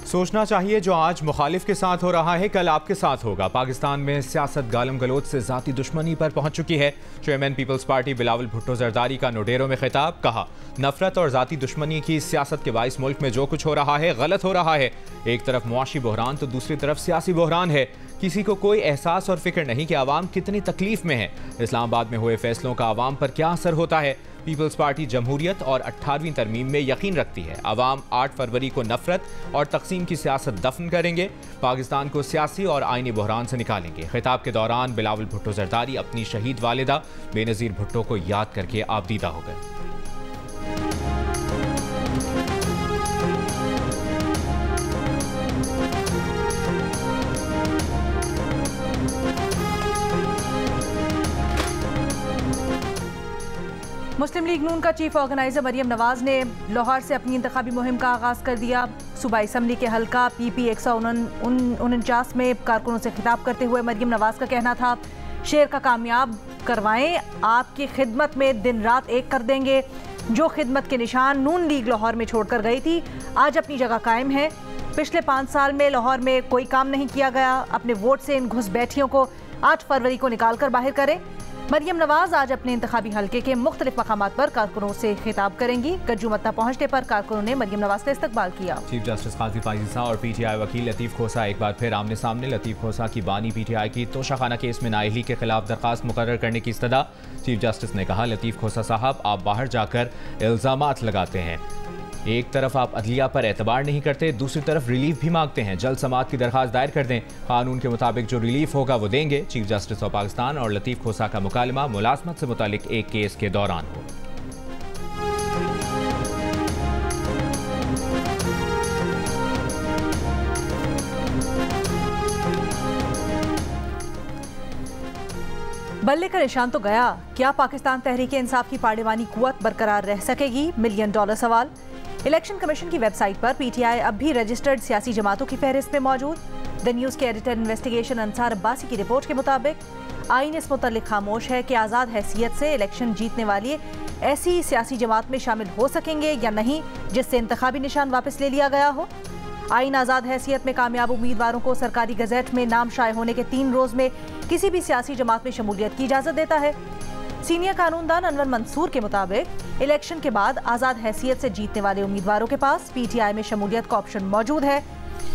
सोचना चाहिए जो आज मुखालिफ के साथ हो रहा है कल आपके साथ होगा। पाकिस्तान में सियासत गालम गलोच से जाती दुश्मनी पर पहुंच चुकी है। चेयरमैन पीपल्स पार्टी बिलावल भुट्टो जरदारी का नोडेरों में खिताब, कहा नफरत और जाती दुश्मनी की सियासत के बाइस मुल्क में जो कुछ हो रहा है गलत हो रहा है। एक तरफ मुआशी बहरान तो दूसरी तरफ सियासी बहरान है। किसी को कोई एहसास और फिक्र नहीं कि आवाम कितनी तकलीफ में है। इस्लामाबाद में हुए फैसलों का आवाम पर क्या असर होता है। पीपल्स पार्टी जमहूरियत और 18वीं तरमीम में यकीन रखती है। आवाम 8 फरवरी को नफरत और तकसीम की सियासत दफन करेंगे, पाकिस्तान को सियासी और आईनी बहरान से निकालेंगे। खिताब के दौरान बिलावल भुट्टो जरदारी अपनी शहीद वालिदा बेनज़ीर भुट्टो को याद करके आबदीदा हो गए। मुस्लिम लीग नून का चीफ ऑर्गेनाइजर मरियम नवाज ने लाहौर से अपनी इंतखाबी मुहिम का आगाज़ कर दिया। सूबाई असम्बली के हल्का PP 149 में कारकुनों से खिताब करते हुए मरियम नवाज का कहना था, शेर का कामयाब करवाएं, आपकी खिदमत में दिन रात एक कर देंगे। जो खिदमत के निशान नून लीग लाहौर में छोड़कर गई थी आज अपनी जगह कायम है। पिछले 5 साल में लाहौर में कोई काम नहीं किया गया। अपने वोट से इन घुसपैठियों को 8 फरवरी को निकाल कर बाहर करें। मरियम नवाज आज अपने इंतखाबी हल्के के मुख्तलिफ मकामात पर कारकुनों से खिताब करेंगी। गज्जू मत्ता पहुंचने पर कारकुनों ने मरियम नवाज का इस्तकबाल किया। चीफ जस्टिस काजी फाइज़ा और PTI वकील लतीफ़ खोसा एक बार फिर आमने सामने। लतीफ़ खोसा की बानी PTI की तोशाखाना केस में नाअहली के खिलाफ दरखास्त मुकर्रर करने की इस्तदा। चीफ जस्टिस ने कहा, लतीफ़ खोसा साहब आप बाहर जाकर इल्ज़ामात लगाते हैं। एक तरफ आप अदलिया पर एतबार नहीं करते, दूसरी तरफ रिलीफ भी मांगते हैं। जल्द समाअत की दरखास्त दायर कर दें, कानून के मुताबिक जो रिलीफ होगा वो देंगे। चीफ जस्टिस ऑफ पाकिस्तान और लतीफ़ खोसा का मुकालमा मुलाजमत से मुतालिक एक केस के दौरान हो। बल्ले का निशान तो गया, क्या पाकिस्तान तहरीक-ए-इंसाफ की पार्लिमानी कुव्वत बरकरार रह सकेगी? $1 मिलियन सवाल। इलेक्शन कमीशन की वेबसाइट पर PTI अब भी रजिस्टर्ड सियासी जमातों की फहरिस्त में मौजूद। द न्यूज़ के एडिटर इन्वेस्टिगेशन अंसार अब्बासी की रिपोर्ट के मुताबिक आईन इस मुतल्लिक खामोश है कि आज़ाद हैसियत से इलेक्शन जीतने वाली ऐसी सियासी जमात में शामिल हो सकेंगे या नहीं जिससे इंतखाबी निशान वापस ले लिया गया हो। आईन आज़ाद हैसियत में कामयाब उम्मीदवारों को सरकारी गज़ेट में नाम शाये होने के 3 रोज़ में किसी भी सियासी जमात में शमूलियत की इजाज़त देता है। सीनियर कानूनदान अनवर मंसूर के मुताबिक इलेक्शन के बाद आज़ाद हैसियत से जीतने वाले उम्मीदवारों के पास PTI में शमूलियत का ऑप्शन मौजूद है।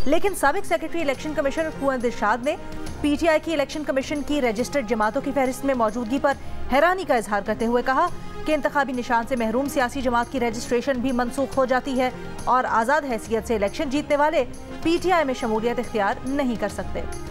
लेकिन साबिक सेक्रेटरी इलेक्शन कमिश्नर कुंवर दिलशाद ने PTI की इलेक्शन कमीशन की रजिस्टर्ड जमातों की फहरिस्त में मौजूदगी पर हैरानी का इजहार करते हुए कहा कि इंतखाबी निशान से महरूम सियासी जमात की रजिस्ट्रेशन भी मनसूख हो जाती है और आज़ाद हैसियत से इलेक्शन जीतने वाले PTI में शमूलियत इख्तियार नहीं कर सकते।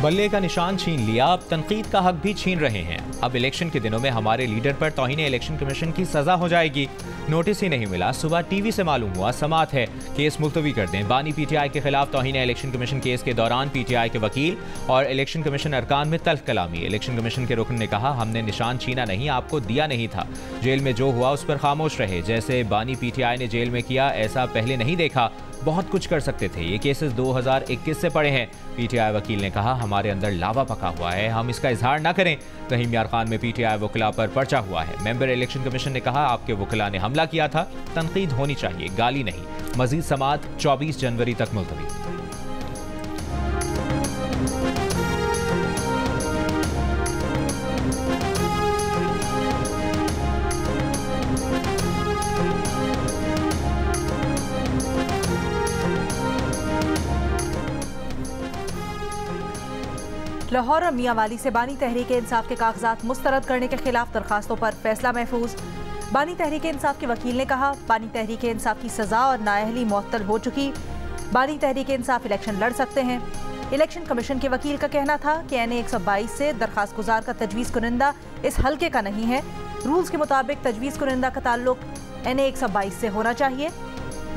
बल्ले का निशान छीन लिया, अब तनकीद का हक भी छीन रहे हैं। अब इलेक्शन के दिनों में हमारे लीडर पर तौहीन इलेक्शन कमीशन की सजा हो जाएगी। नोटिस ही नहीं मिला, सुबह TV से मालूम हुआ, समाअत है, केस मुलतवी कर दें। बानी PTI के खिलाफ तौहीन इलेक्शन कमीशन केस के दौरान PTI के वकील और इलेक्शन कमीशन अरकान में तल्ख कलामी। इलेक्शन कमीशन के रुकन ने कहा, हमने निशान छीना नहीं, आपको दिया नहीं था। जेल में जो हुआ उस पर खामोश रहे। जैसे बानी PTI ने जेल में किया ऐसा पहले नहीं देखा, बहुत कुछ कर सकते थे। ये केसेस 2021 से पड़े हैं। PTI वकील ने कहा, हमारे अंदर लावा पका हुआ है, हम इसका इजहार ना करें। रहीम यार खान में PTI वकला पर पर्चा हुआ है। मेंबर इलेक्शन कमीशन ने कहा, आपके वकला ने हमला किया था, तनकीद होनी चाहिए, गाली नहीं। मजीद समाअत 24 जनवरी तक मुलतवी। लाहौर और मियांवाली से बानी तहरीक-ए-इंसाफ के कागजात मुस्तरद करने के खिलाफ दरखास्तों पर फैसला महफूज। बानी तहरीक-ए-इंसाफ के वकील ने कहा, बानी तहरीक-ए-इंसाफ की सजा और नाअहली मुअत्तल हो चुकी, बानी तहरीक-ए-इंसाफ इलेक्शन लड़ सकते हैं। इलेक्शन कमीशन के वकील का कहना था कि NA 122 से दरखास्त गुजार का तजवीज़ कुनिंदा इस हल्के का नहीं है। रूल्स के मुताबिक तजवीज़ कुनिंदा का ताल्लुक NA 122 से होना चाहिए।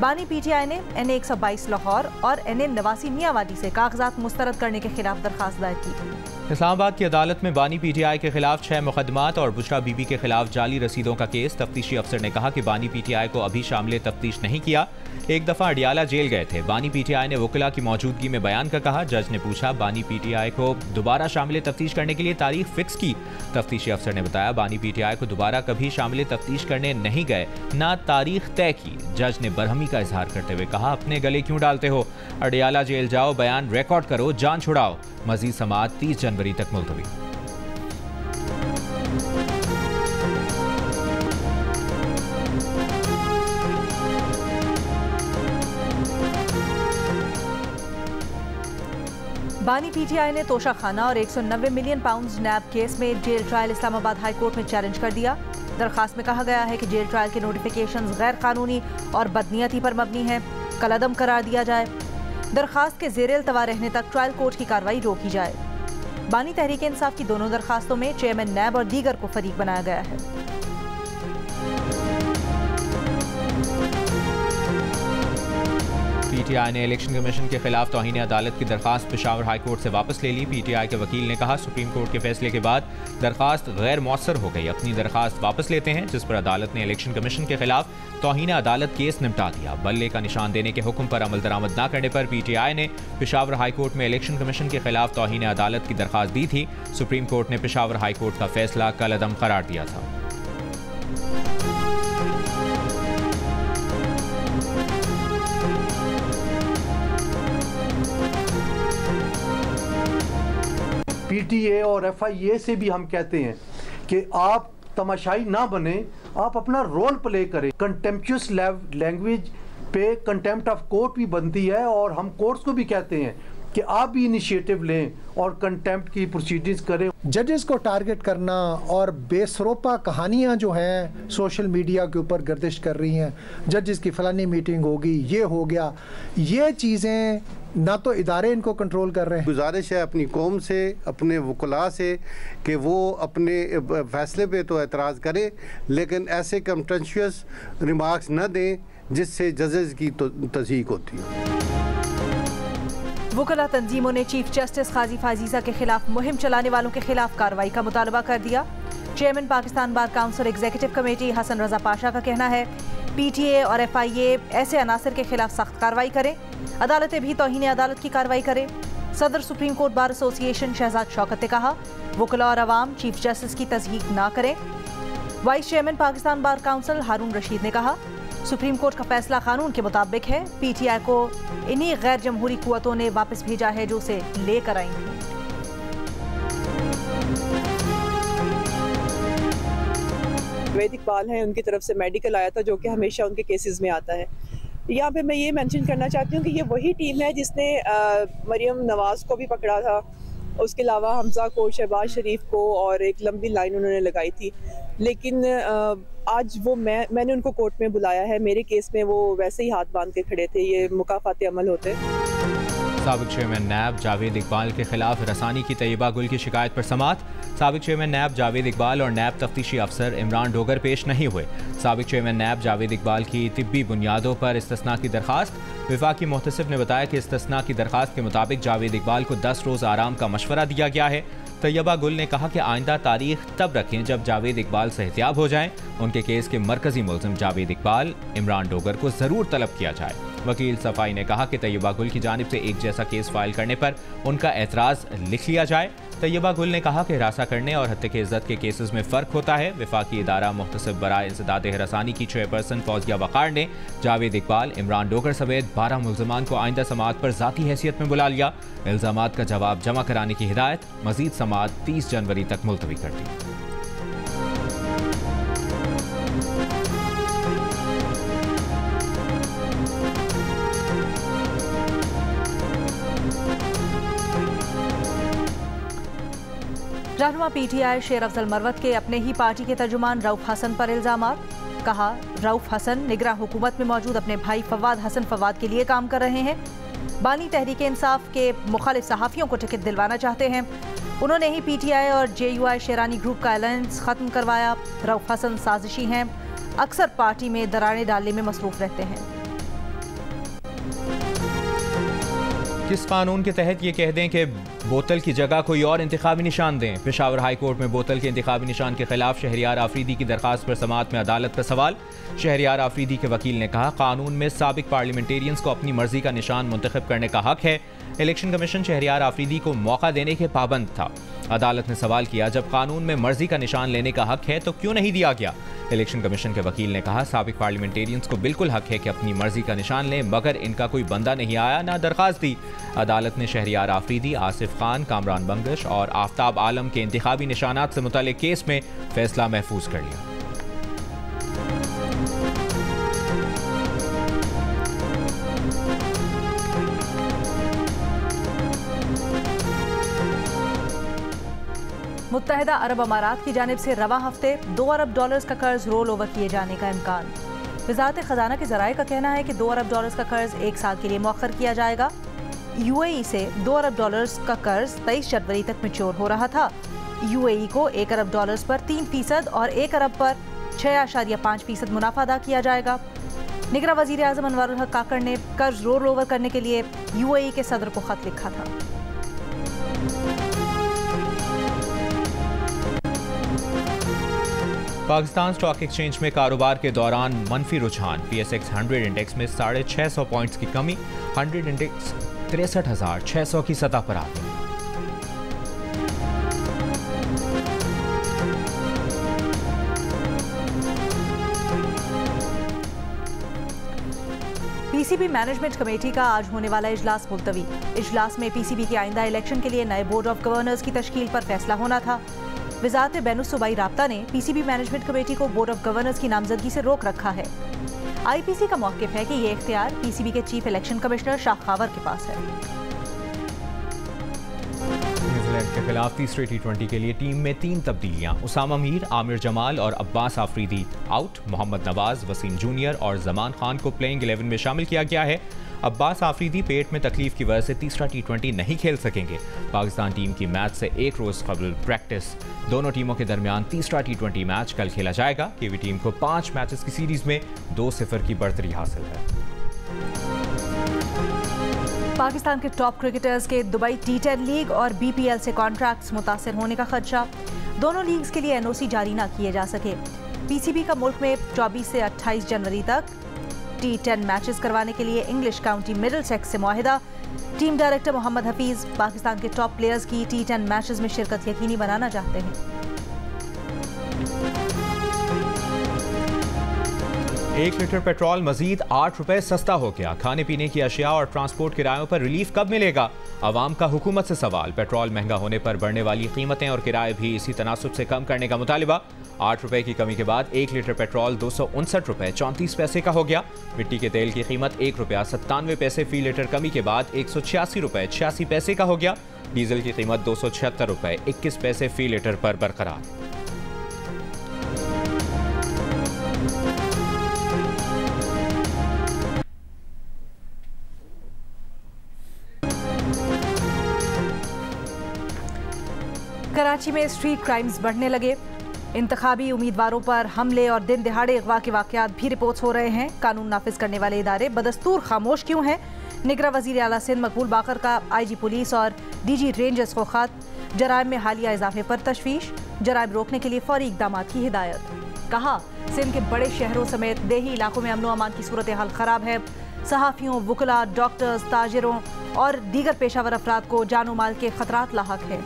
बानी पीटीआई ने NA-122 लाहौर और NA-89 मियांवाली से कागजात मुस्तरद करने के खिलाफ दरखास्त दायर की। इस्लामाबाद की अदालत में बानी पीटीआई के खिलाफ 6 मुकदमात और बुशरा बीबी के खिलाफ जाली रसीदों का केस। तफ्तीशी अफसर ने कहा कि बानी पीटीआई को अभी शामिल तफ्तीश नहीं किया, एक दफा अडियाला जेल गए थे। बानी पीटीआई ने वकीला की मौजूदगी में बयान का कहा। जज ने पूछा बानी पीटीआई को दोबारा शामिल तफ्तीश करने के लिए तारीख फिक्स की। तफ्तीशी अफसर ने बताया बानी पीटीआई को दोबारा कभी शामिल तफ्तीश करने नहीं गए, ना तारीख तय की। जज ने बरहमी का इजहार करते हुए कहा अपने गले क्यों डालते हो, अडियाला जेल जाओ, बयान रिकॉर्ड करो, जान छुड़ाओ। मजीद समाअत 30 जनवरी तक मुलतवी। बानी पीटीआई ने तोशा खाना और 190 मिलियन पाउंड नैब केस में jail trial Islamabad high court में चैलेंज कर दिया। दरखास्त में कहा गया है कि जेल ट्रायल के नोटिफिकेशंस गैर कानूनी और बदनीयती पर मबनी है, कलअदम करार दिया जाए। दरखास्त के ज़ेर अल्तवा रहने तक ट्रायल कोर्ट की कार्रवाई रोकी जाए। बानी तहरीक इंसाफ की दोनों दरखास्तों में चेयरमैन नैब और दीगर को फरीक बनाया गया है। पीटीआई ने इलेक्शन कमीशन के खिलाफ तौहीन अदालत की दरखास्त पेशावर हाई कोर्ट से वापस ले ली। पीटीआई के वकील ने कहा सुप्रीम कोर्ट के फैसले के बाद दरखास्त गैर मौसर हो गई, अपनी दरखास्त वापस लेते हैं, जिस पर अदालत ने इलेक्शन कमीशन के खिलाफ तौहीन अदालत केस निपटा दिया। बल्ले का निशान देने के हुक्म पर अमल दरामद न करने पर पीटीआई ने पेशावर हाई कोर्ट में इलेक्शन कमीशन के खिलाफ तौहीन अदालत की दरखास्त दी थी। सुप्रीम कोर्ट ने पेशावर हाई कोर्ट का फैसला कलअदम करार दिया था। पीटीए और एफआईए से भी हम कहते हैं कि आप तमाशाई ना बने, आप अपना रोल प्ले करें। कंटेम्प्चुअस लैंग्वेज पे कंटेम्प्ट ऑफ कोर्ट भी बनती है और हम कोर्ट्स को भी कहते हैं कि आप भी इनिशिएटिव लें और कंटेम्प्ट की प्रोसीडिंग्स करें। जजेस को टारगेट करना और बेसरोपा कहानियां जो हैं सोशल मीडिया के ऊपर गर्दिश कर रही हैं, जजेस की फलानी मीटिंग होगी, ये हो गया, ये चीज़ें ना तो इदारे इनको कंट्रोल कर रहे हैं। गुजारिश है अपनी कौम से, अपने वकला से कि वो अपने फैसले पे तो एतराज़ करें, लेकिन ऐसे कंटेंशियस रिमार्क्स न दें जिससे जजेस की तो तज़ीक होती है। वकला तंजीमों ने चीफ जस्टिस काजी फाजीजा के खिलाफ मुहिम चलाने वालों के खिलाफ कार्रवाई का मुतालबा कर दिया। Chairman Pakistan bar council executive committee Hasan Raza Pasha का कहना है पीटीए और एफआईए ऐसे अनासर के खिलाफ सख्त कार्रवाई करें, अदालतें भी तौहीन अदालत की कार्रवाई करें। सदर supreme court bar association Shahzad Shaukat ने कहा वकला और अवाम चीफ जस्टिस की तस्दीक ना करें। Vice chairman Pakistan bar council Haroon Rashid ने कहा सुप्रीम कोर्ट का फैसला कानून के मुताबिक है, पीटीआई को इन्हीं गैर जमहूरी कुव्वतों ने वापस भेजा है जो उसे लेकर आई थी। जावेद इकबाल हैं, उनकी तरफ से मेडिकल आया था जो कि हमेशा उनके केसेस में आता है। यहाँ पे मैं ये मेंशन करना चाहती हूँ कि ये वही टीम है जिसने मरियम नवाज को भी पकड़ा था, उसके अलावा हमजा को, शहबाज शरीफ को, और एक लंबी लाइन उन्होंने लगाई थी। लेकिन आज वो मैंने उनको कोर्ट में बुलाया है, मेरे केस में वो वैसे ही हाथ बांध के खड़े थे, ये मुकाफात अमल होते। साबिक चेयरमैन नैब जावेद इकबाल के खिलाफ रसानी की तैयबा गुल की शिकायत पर समाअत। साबिक चेयरमैन नैब जावेद इकबाल और नैब तफ्तीशी अफसर इमरान डोगर पेश नहीं हुए। साबिक चेयरमैन नैब जावेद इकबाल की तिब्बी बुनियादों पर इस्तिस्ना की दरखास्त। विफाकी मुहतसिब ने बताया कि इस्तिस्ना की दरखास्त के मुताबिक जावेद इकबाल को 10 रोज़ आराम का मशवरा दिया गया है। तैयबा गुल ने कहा कि आइंदा तारीख तब रखें जब जावेद इकबाल सेहतियाब हो जाएं। उनके केस के मरकजी मुलजिम जावेद इकबाल, इमरान डोगर को जरूर तलब किया जाए। वकील सफाई ने कहा कि तैयबा गुल की जानिब से एक जैसा केस फाइल करने पर उनका एतराज़ लिख लिया जाए। तैयबा गुल ने कहा कि हिरासा करने और हत्या के इज्जत के केसेस में फ़र्क होता है। विफाकी इदारा मुहतसिब बराए इंसदाद हिरासानी की चेयरपर्सन फौजिया वक़ार ने जावेद इकबाल, इमरान डोगर समेत 12 मुलजमान को आइंदा समाअत पर ज़ाती हैसियत में बुला लिया। इल्ज़ामात का जवाब जमा कराने की हिदायत। मज़ीद समाअत 30 जनवरी तक मुलतवी कर दी। रहनुमा पीटीआई शेर अफजल मरवत के अपने ही पार्टी के तर्जुमान रऊफ हसन पर इल्जामात। कहा रऊफ हसन निगरान हुकूमत में मौजूद अपने भाई फवाद हसन फवाद के लिए काम कर रहे हैं। बानी तहरीक इंसाफ के मुखालिफ सहाफ़ियों को टिकट दिलवाना चाहते हैं। उन्होंने ही पीटीआई और JUI शेरानी ग्रुप का अलायंस ख़त्म करवाया। रऊफ हसन साजिशी हैं, अक्सर पार्टी में दरारें डालने में मसरूफ़ रहते हैं। किस कानून के तहत ये कह दें कि बोतल की जगह कोई और इंतखाबी निशान दें? पेशावर हाई कोर्ट में बोतल के इंतखाबी निशान के खिलाफ शहरियार आफरीदी की दरखास्त पर समाअत में अदालत का सवाल। शहरियार आफरीदी के वकील ने कहा, कानून में साबिक पार्लियामेंटेरियंस को अपनी मर्जी का निशान मुंतखब करने का हक है। इलेक्शन कमीशन शहरियार आफरीदी को मौका देने के पाबंद था। अदालत ने सवाल किया, जब कानून में मर्जी का निशान लेने का हक है तो क्यों नहीं दिया गया? इलेक्शन कमीशन के वकील ने कहा, साबिक पार्लियामेंटेरियंस को बिल्कुल हक है कि अपनी मर्जी का निशान लें, मगर इनका कोई बंदा नहीं आया, ना दरखास्त दी। अदालत ने शहरियार आफरीदी, आसिफ खान, कामरान बंगश और आफ्ताब आलम के इंतखाबी निशानात से मुताल्लिक केस में फैसला महफूज कर लिया। मुत्तहिदा अरब अमारात की जानिब से रवा हफ्ते $2 अरब का कर्ज रोल ओवर किए जाने का इम्कान। वजारत खजाना के जराये का कहना है कि $2 अरब का कर्ज 1 साल के लिए मौखर किया जाएगा। UAE से $2 अरब का कर्ज 23 जनवरी तक मैच्योर हो रहा था। UAE को $1 अरब पर 3% और 1 अरब पर 6.5% मुनाफा अदा किया जाएगा। निगरां वजीर आज़म अनवारुल हक काकड़ ने कर्ज रोल ओवर करने के लिए UAE के सदर को खत लिखा था। पाकिस्तान स्टॉक एक्सचेंज में कारोबार के दौरान मनफी रुझान। PSX 100 इंडेक्स में 650 पॉइंट्स की कमी, 100 इंडेक्स 63,600 की सतह पर आ गई। PCB मैनेजमेंट कमेटी का आज होने वाला इजलास मुलतवी। इजलास में PCB के आइंदा इलेक्शन के लिए नए बोर्ड ऑफ गवर्नर्स की तश्कील पर फैसला होना था। वजारत बैनुस्सूबाई राब्ता ने PCB मैनेजमेंट कमेटी को बोर्ड ऑफ गवर्नर्स की नामजदगी से रोक रखा है। IPC का मौक़िफ़ है कि ये इख्तियार PCB के chief election commissioner Shah Khawar के पास है। न्यूजीलैंड के खिलाफ तीसरे T20 के लिए टीम में 3 तब्दीलियां। उसामा मीर, आमिर जमाल और अब्बास आफरीदी आउट। मोहम्मद नवाज, वसीम जूनियर और जमान खान को प्लेइंग 11 में शामिल किया गया है। अब्बास आफरीदी पेट में तकलीफ की वजह से तीसरा T20 नहीं खेल सकेंगे। पाकिस्तान टीम की मैच से एक रोज कबल प्रैक्टिस। दोनों टीमों के दरमियान तीसरा T20 मैच कल खेला जाएगा। कीवी टीम को 5 मैचेस की सीरीज में 2-0 की बढ़तरी हासिल है। पाकिस्तान के टॉप क्रिकेटर्स के दुबई T10 लीग और BPL से कॉन्ट्रैक्ट्स मुतासिर होने का खदशा। दोनों लीग्स के लिए NOC जारी ना किए जा सके। PCB का मुल्क में 24 से 28 जनवरी तक T10 मैचेस करवाने के लिए इंग्लिश काउंटी मिडलसेक्स से मुआहिदा। टीम डायरेक्टर मोहम्मद हफीज पाकिस्तान के टॉप प्लेयर्स की T10 मैचेस में शिरकत यकीनी बनाना चाहते हैं। एक लीटर पेट्रोल मजीद 8 रुपए सस्ता हो गया। खाने पीने की अशिया और ट्रांसपोर्ट किरायों पर रिलीफ कब मिलेगा? अवाम का हुकूमत से सवाल। पेट्रोल महंगा होने पर बढ़ने वाली कीमतें और किराए भी इसी तनासुब से कम करने का मुतालिबा। 8 रुपए की कमी के बाद 1 लीटर पेट्रोल 259 रुपए 34 पैसे का हो गया। मिट्टी के तेल की कीमत ₹1.97 फी लीटर कमी के बाद 186 रुपए 86 पैसे का हो गया। डीजल की कीमत 276 रुपए 21 पैसे फी लीटर पर बरकरार। कराची में स्ट्रीट क्राइम्स बढ़ने लगे। इंतखाबी उम्मीदवारों पर हमले और दिन दिहाड़े अगवा के वाकयात भी रिपोर्ट्स हो रहे हैं। कानून नाफिज करने वाले इदारे बदस्तूर खामोश क्यों हैं? निगरां वजीर आला सिंध मकबूल बाकर का IG पुलिस और DG रेंजर्स को खत। जराइम में हालिया इजाफे पर तशवीश। जराइम रोकने के लिए फौरी इकदाम की हिदायत। कहा, सिंध के बड़े शहरों समेत देही इलाकों में अमनो अमान की सूरत हाल खराब है। सहाफ़ियों, वुकला, डॉक्टर्स, ताजिरों और दीगर पेशावर अफराद को जानो माल के खतरात लाहक है।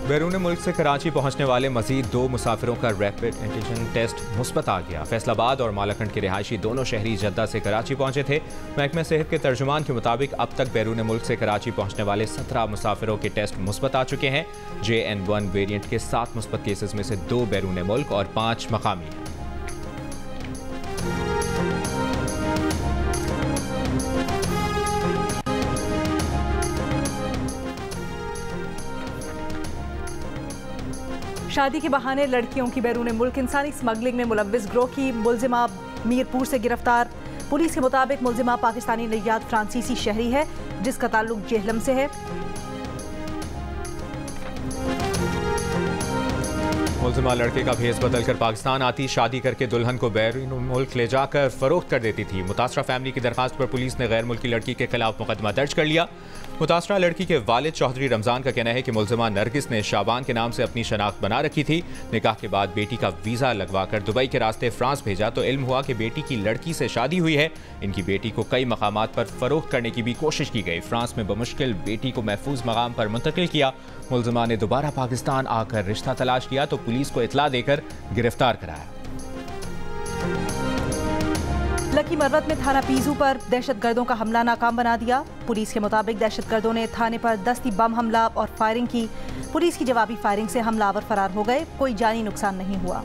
बैरून मुल्क से कराची पहुंचने वाले मजीद 2 मुसाफिरों का रैपिड एंटीजन टेस्ट मुस्बत आ गया। फैसलाबाद और मालाकंड के रिहायशी दोनों शहरी जद्दा से कराची पहुंचे थे। महकमा सेहत के तर्जुमान के मुताबिक अब तक बैरून मुल्क से कराची पहुंचने वाले 17 मुसाफिरों के टेस्ट मुस्बत आ चुके हैं। JN1 वेरिएंट के 7 मुस्बत केसेस में से 2 बैरून मुल्क और 5 मकामी हैं। शादी के बहाने लड़कियों की बैरून मुल्क इंसानी स्मगलिंग में मुलव्विस गिरोह की मुलजिमा मीरपुर से गिरफ्तार। पुलिस के मुताबिक मुलजिमा पाकिस्तानी नैयाद फ्रांसीसी शहरी है जिसका ताल्लुक जेहलम से है। मुलजिमा लड़के का भेस बदलकर पाकिस्तान आती, शादी करके दुल्हन को बैरून मुल्क ले जाकर फरोख्त कर देती थी। मुतासरा फैमिली की दरखास्त पर पुलिस ने गैर मुल्की लड़की के खिलाफ मुकदमा दर्ज कर लिया। मुतासरा लड़की के वालिद चौधरी रमजान का कहना है कि मुलजिमा नरगिस ने शाबान के नाम से अपनी शनाख्त बना रखी थी। निकाह के बाद बेटी का वीज़ा लगवाकर दुबई के रास्ते फ्रांस भेजा तो इल्म हुआ कि बेटी की लड़की से शादी हुई है। इनकी बेटी को कई मकामात पर फरोख्त करने की भी कोशिश की गई। फ्रांस में बमुश्किल बेटी को महफूज मकाम पर मुंतकिल किया। मुलजिमा ने दोबारा पाकिस्तान आकर रिश्ता तलाश किया तो पुलिस को इतला देकर गिरफ्तार कराया। लकी मरवत में थाना पीजू पर दहशतगर्दों का हमला नाकाम बना दिया। पुलिस के मुताबिक दहशतगर्दों ने थाने पर दस्ती बम हमला और फायरिंग की। पुलिस की जवाबी फायरिंग से हमलावर फरार हो गए। कोई जानी नुकसान नहीं हुआ।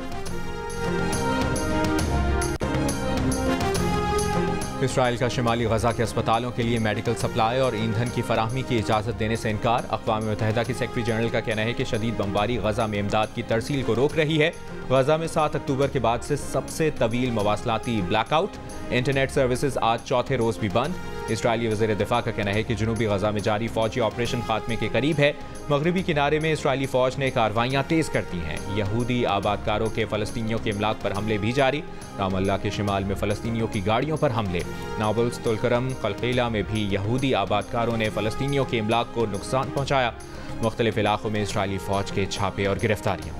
इसराइल का शिमाली गजा के अस्पतालों के लिए मेडिकल सप्लाई और ईंधन की फराहमी की इजाज़त देने से इनकार। अक़वाम मुत्तहिदा की सेक्रेटरी जनरल का कहना है कि शदीद बमबारी गजा में इमदाद की तरसील को रोक रही है। गजा में 7 अक्टूबर के बाद से सबसे तवील मवासलाती ब्लैकआउट। इंटरनेट सर्विसेज आज चौथे रोज़ भी बंद। इसराइली वज़ीर दिफा का कहना है कि जनूबी गजा में जारी फौजी ऑपरेशन खात्मे के करीब है। मगरबी किनारे में इसराइली फ़ौज ने कार्रवाइयाँ तेज़ कर दी हैं। यहूदी आबादकारों के फ़लस्तीनियों के इमलाक पर हमले भी जारी। रामल्ला के शिमाल में फ़लस्तीनियों की गाड़ियों पर हमले। नाबल्स, तुलकरम, कलकीला में भी यहूदी आबादकारों ने फ़लस्तीनियों के इमलाक को नुकसान पहुँचाया। मुख्तलिफ इलाकों में इसराइली फ़ौज के छापे और गिरफ्तारियाँ।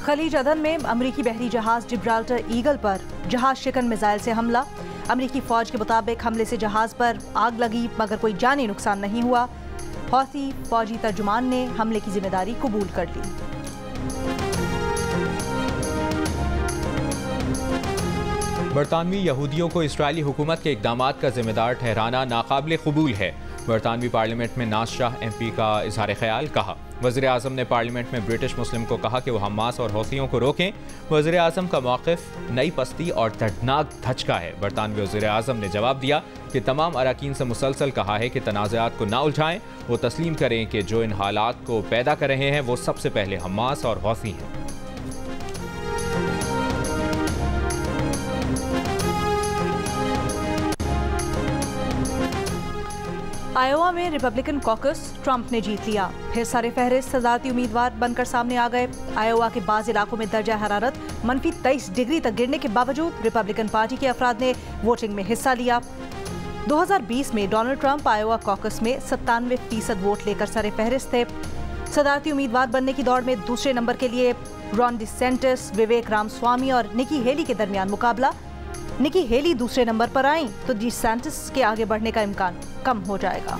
खलीज अदन में अमरीकी बहरी जहाज जिब्राल्टर ईगल पर जहाज शिकन मिसाइल से हमला। अमरीकी फौज के मुताबिक हमले से जहाज पर आग लगी मगर कोई जानी नुकसान नहीं हुआ। हौथी फौजी तर्जुमान ने हमले की जिम्मेदारी कबूल कर ली। बरतानवी यहूदियों को इसराइली हुकूमत के इक़दामात का जिम्मेदार ठहराना नाकाबिल कबूल है। बरतानवी पार्लियामेंट में नाज शाह MP का इजहार ख्याल। कहा वज़ीर आज़म ने पार्लियामेंट में ब्रिटिश मुस्लिम को कहा कि वो हमास और हौथियों को रोकें। वज़ीर आज़म का मौक़िफ़ नई पस्ती और दर्दनाक धचका है। बरतानवी वज़ीर आज़म ने जवाब दिया कि तमाम अराकीन से मुसलसल कहा है कि तनाज़ात को ना उलझाएं। वो तस्लीम करें कि जो इन हालात को पैदा कर रहे हैं वो सबसे पहले हमास और हौथी हैं। आयोवा में रिपब्लिकन कॉकस ट्रंप ने जीत लिया। फिर सरे फहरिस्त सदारती उम्मीदवार बनकर सामने आ गए। आयोवा के बाज़ इलाकों में दर्जा हरारत -23 डिग्री तक गिरने के बावजूद रिपब्लिकन पार्टी के अफराद ने वोटिंग में हिस्सा लिया। 2020 में डोनाल्ड ट्रंप आयोवा कॉकस में 97% वोट लेकर सरे फहरिस्त थे। सदारती उम्मीदवार बनने की दौड़ में दूसरे नंबर के लिए रॉन डिसेंटिस, विवेक रामस्वामी और निकी हेली के दरमियान मुकाबला। निकी हेली दूसरे नंबर पर आई तो डिसेंटिस के आगे बढ़ने का इम्कान कम हो जाएगा।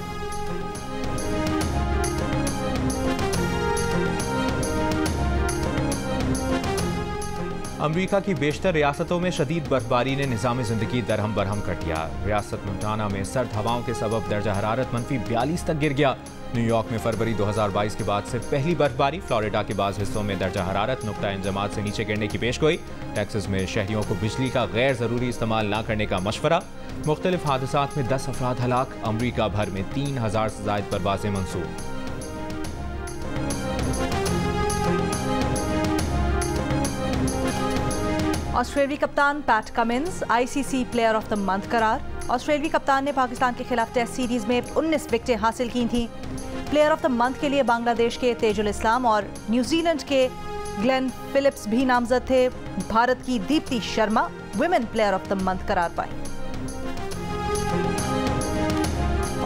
अमरीका की बेशतर रियासतों में शदीद बर्फबारी ने निज़ाम ज़िंदगी दरहम बरहम कर दिया। रियासत मोंटाना में सर्द हवाओं के सबब दर्जा हरारत -42 तक गिर गया। न्यूयॉर्क में फरवरी 2022 के बाद से पहली बर्फबारी। फ्लोरिडा के बाज़ हिस्सों में दर्जा हरारत नुक्ता इंजमात से नीचे गिरने की पेश गोई। टेक्सास में शहरियों को बिजली का गैर ज़रूरी इस्तेमाल न करने का मशवरा। मुख्तलिफ हादसात में 10 अफराद हलाक। अमरीका भर में 3000 से ज़ायद परवाज़ें मंसूब। ऑस्ट्रेलियाई कप्तान PAT Cummins ICC player of the month करार। ऑस्ट्रेलियाई कप्तान ने पाकिस्तान के खिलाफ टेस्ट सीरीज में 19 विकेटें हासिल की थीं। प्लेयर ऑफ द मंथ के लिए बांग्लादेश के तेजुल इस्लाम और न्यूजीलैंड के ग्लेन फिलिप्स भी नामजद थे। भारत की Deepti Sharma women player of the month करार पाई।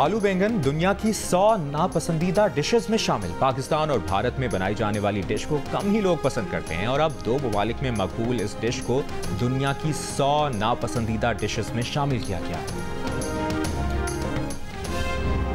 आलू बैंगन दुनिया की 100 नापसंदीदा डिशेस में शामिल। पाकिस्तान और भारत में बनाई जाने वाली डिश को कम ही लोग पसंद करते हैं और अब 2 ममालिक में मकबूल इस डिश को दुनिया की 100 नापसंदीदा डिशेस में शामिल किया गया है।